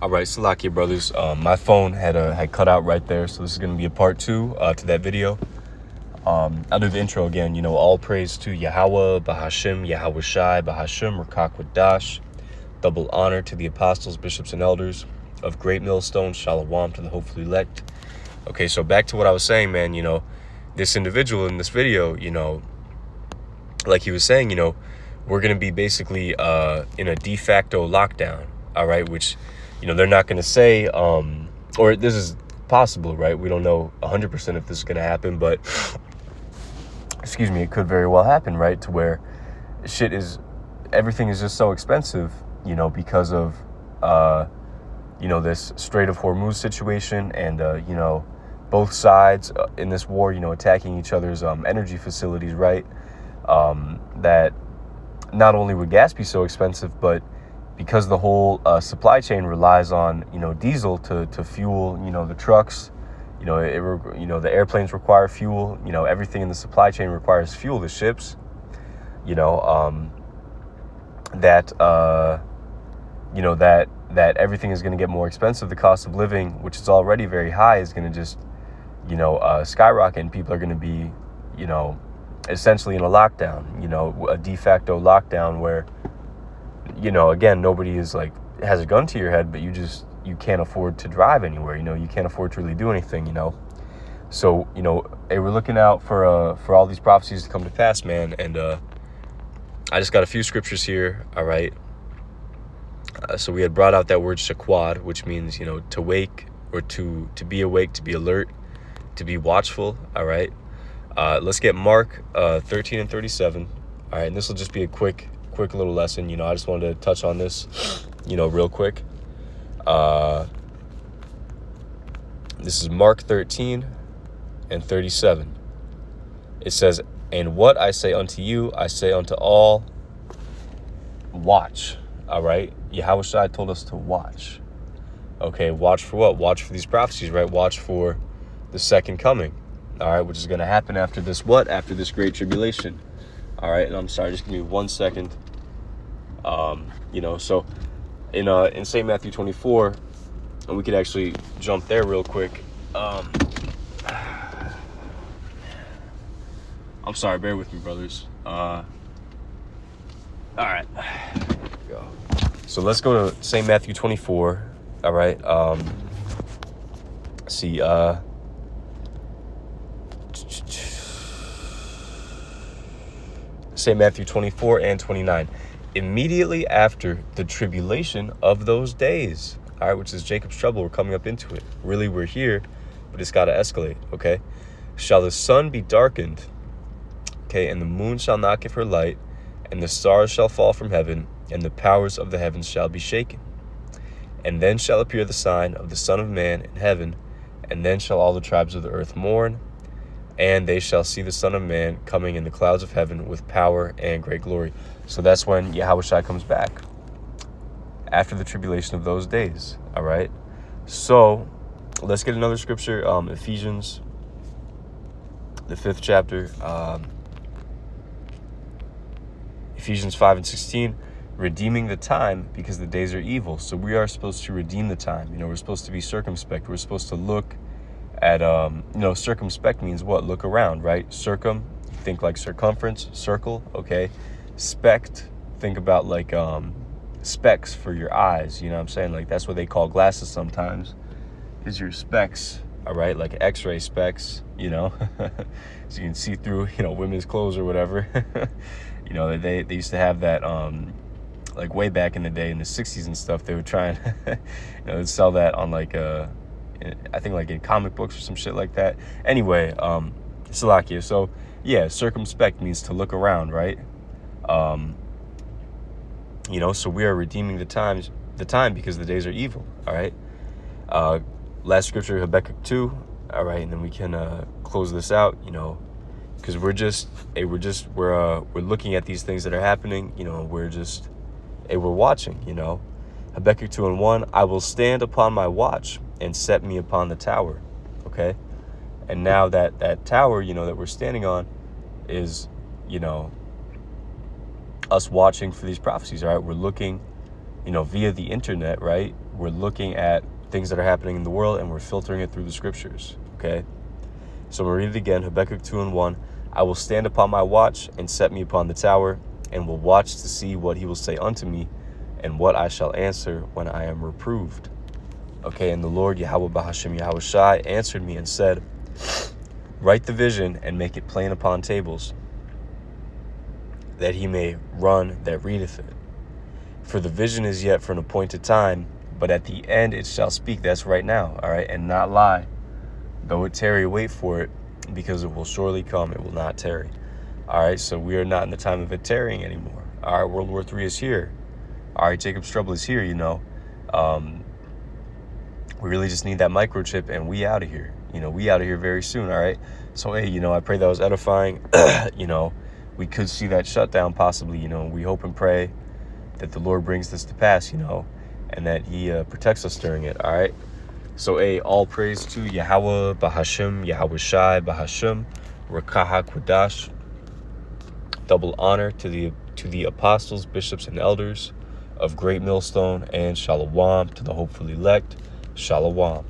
All right, Salakia brothers. My phone had cut out right there, so this is going to be a part 2 to that video. I'll do the intro again. All praise to Yahweh, Bahashim, Yahweh Shai, Bahashim, Rakak Wadash. Double honor to the apostles, bishops, and elders of Great Millstone. Shalom to the hopefully elect. Okay, so back to what I was saying, man. This individual in this video, like he was saying, we're going to be basically in a de facto lockdown, all right, which, they're not going to say, or this is possible, right? We don't know 100% if this is going to happen, but, excuse me, it could very well happen, right, to where everything is just so expensive, because of, this Strait of Hormuz situation and, both sides in this war, attacking each other's energy facilities, right? That not only would gas be so expensive, but because the whole supply chain relies on, diesel to fuel, the trucks, the airplanes require fuel, everything in the supply chain requires fuel, the ships, that everything is going to get more expensive. The cost of living, which is already very high, is going to just, skyrocket, and people are going to be, essentially in a lockdown, a de facto lockdown where, again, nobody is has a gun to your head, but you can't afford to drive anywhere, you can't afford to really do anything, So, hey, we're looking out for all these prophecies to come to pass, man. And I just got a few scriptures here, all right? So we had brought out that word shaquad, which means, to wake, or to be awake, to be alert, to be watchful, all right? Let's get Mark 13 and 37. All right, and this will just be a quick little lesson. I just wanted to touch on this, real quick. This is Mark 13 and 37. It says, "And what I say unto you, I say unto all, watch." All right, Yahweh Shai told us to watch. Okay, watch for what? Watch for these prophecies, right? Watch for the second coming. All right, which is going to happen after this what? After this great tribulation. All right, and I'm sorry, just give me 1 second. So in St. Matthew 24, and we could actually jump there real quick. I'm sorry, bear with me, brothers. All right, here we go. So let's go to St. Matthew 24. All right, St. Matthew 24 and 29. Immediately after the tribulation of those days, all right, which is Jacob's trouble, we're coming up into it. Really, we're here, but it's got to escalate, okay? Shall the sun be darkened, okay, and the moon shall not give her light, and the stars shall fall from heaven, and the powers of the heavens shall be shaken. And then shall appear the sign of the Son of Man in heaven, and then shall all the tribes of the earth mourn, and they shall see the Son of Man coming in the clouds of heaven with power and great glory. So that's when Yahweh Shai comes back, after the tribulation of those days, all right? So let's get another scripture, Ephesians, the 5th chapter, Ephesians 5 and 16, redeeming the time because the days are evil. So we are supposed to redeem the time. We're supposed to be circumspect. We're supposed to look at, circumspect means what? Look around, right? Circum, think like circumference, circle, okay? Spect, think about like specs for your eyes, you know what I'm saying? That's what they call glasses sometimes, is your specs, all right? Like x-ray specs, so you can see through, women's clothes or whatever. They used to have that, like way back in the day in the 60s and stuff. They would try and, sell that on I think like in comic books or some shit like that. Anyway, Salakia. So yeah, circumspect means to look around, right? So we are redeeming the time because the days are evil. All right. Last scripture, Habakkuk 2. All right, and then we can close this out. Because we're looking at these things that are happening. We're watching. Habakkuk 2 and 1. I will stand upon my watch and set me upon the tower. Okay. And now that tower, that we're standing on is, us watching for these prophecies. All right. We're looking via the internet, right? We're looking at things that are happening in the world and we're filtering it through the scriptures, okay? So I'm going to read it again, Habakkuk 2:1. I will stand upon my watch and set me upon the tower, and will watch to see what he will say unto me, and what I shall answer when I am reproved. Okay, and the Lord Yahweh Bahashem Yahweh Shai answered me and said, write the vision and make it plain upon tables, that he may run that readeth it. For the vision is yet for an appointed time, but at the end it shall speak. That's right now, all right, and not lie. Though it tarry, wait for it, because it will surely come, it will not tarry. All right, so we are not in the time of it tarrying anymore. All right, World War III is here. All right, Jacob's trouble is here, We really just need that microchip, and we out of here. We out of here very soon, all right? So, hey, I pray that was edifying. We could see that shutdown possibly, We hope and pray that the Lord brings this to pass, and that he protects us during it, all right? So, all praise to Yahweh, Bahashem, Yahweh Shai, Bahashem, Rakaha Kwadash. Double honor to the apostles, bishops, and elders of Great Millstone, and Shalom to the hopeful elect. Shalom.